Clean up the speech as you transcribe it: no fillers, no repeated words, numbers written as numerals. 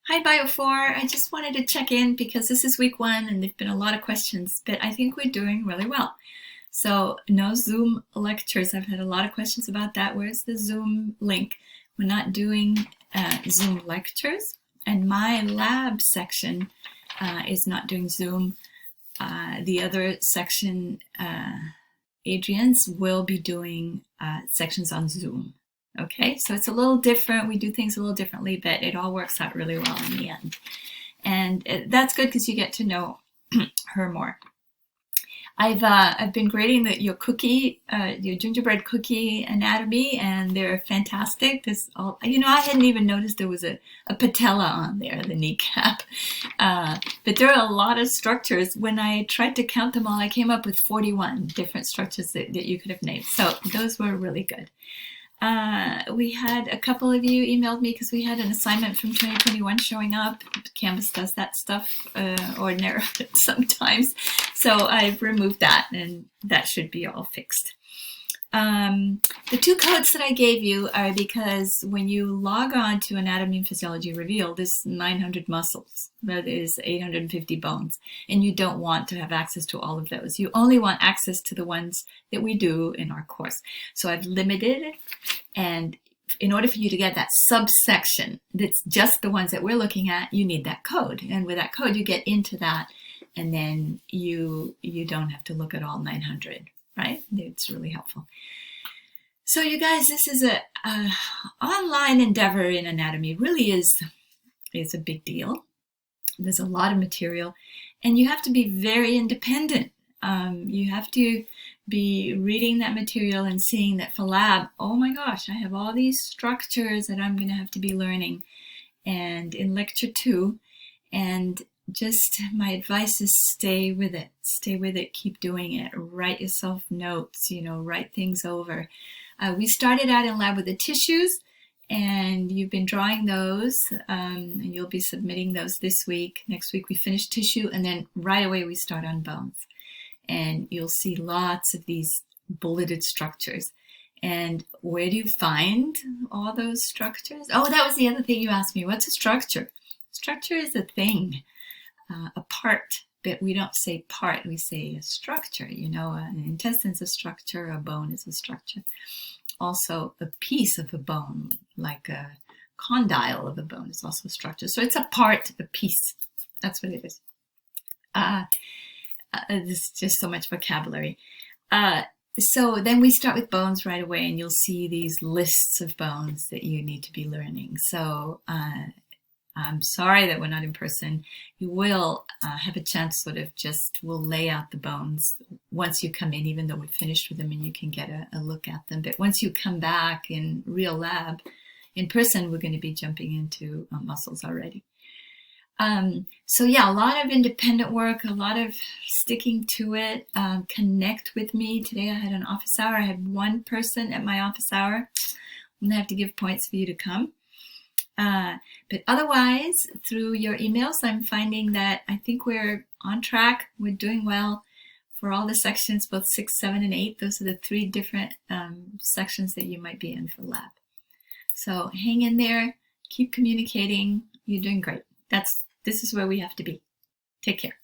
Hi, Bio4. I just wanted to check in because this is week one and there've been a lot of questions, but I think we're doing really well. So, no Zoom lectures. I've had a lot of questions about that. Where's the Zoom link? We're not doing Zoom lectures, and my lab section is not doing Zoom. The other section, Adrian's, will be doing sections on Zoom. Okay, so it's a little different. We do things a little differently, but it all works out really well in the end. And that's good because you get to know her more. I've been grading your cookie, your gingerbread cookie anatomy, and they're fantastic. I hadn't even noticed there was a patella on there, the kneecap. But there are a lot of structures. When I tried to count them all, I came up with 41 different structures that you could have named. So those were really good. We had a couple of you emailed me because we had an assignment from 2021 showing up. Canvas does that stuff ordinarily sometimes. So I've removed that and that should be all fixed. The two codes that I gave you are because when you log on to Anatomy and Physiology Revealed, there's 900 muscles, that is 850 bones, and you don't want to have access to all of those. You only want access to the ones that we do in our course. So I've limited it, and in order for you to get that subsection that's just the ones that we're looking at, you need that code. And with that code, you get into that, and then you don't have to look at all 900. Right? It's really helpful. So you guys, this is a online endeavor in anatomy. Really is a big deal. There's a lot of material, and you have to be very independent. You have to be reading that material and seeing that for lab, oh my gosh, I have all these structures that I'm going to have to be learning. And in lecture 2, and just my advice is stay with it. Stay with it. Keep doing it. Write yourself notes, write things over. We started out in lab with the tissues, and you've been drawing those, and you'll be submitting those this week. Next week we finish tissue, and then right away we start on bones. And you'll see lots of these bulleted structures. And where do you find all those structures? Oh, that was the other thing you asked me. What's a structure? Structure is a thing. A part, but we don't say part, we say a structure. An intestine's a structure, a bone is a structure. Also, a piece of a bone, like a condyle of a bone, is also a structure. So it's a part, a piece. That's what it is. This is just so much vocabulary. So then we start with bones right away, and you'll see these lists of bones that you need to be learning. So I'm sorry that we're not in person. You will have a chance we'll lay out the bones once you come in, even though we're finished with them and you can get a look at them. But once you come back in real lab, in person, we're going to be jumping into muscles already. So yeah, a lot of independent work, a lot of sticking to it. Connect with me. Today I had an office hour. I had one person at my office hour. I'm going to have to give points for you to come. But otherwise, through your emails, I'm finding that I think we're on track. We're doing well for all the sections, both 6, 7, and 8. Those are the 3 different sections that you might be in for lab. So hang in there, keep communicating. You're doing great. This is where we have to be. Take care.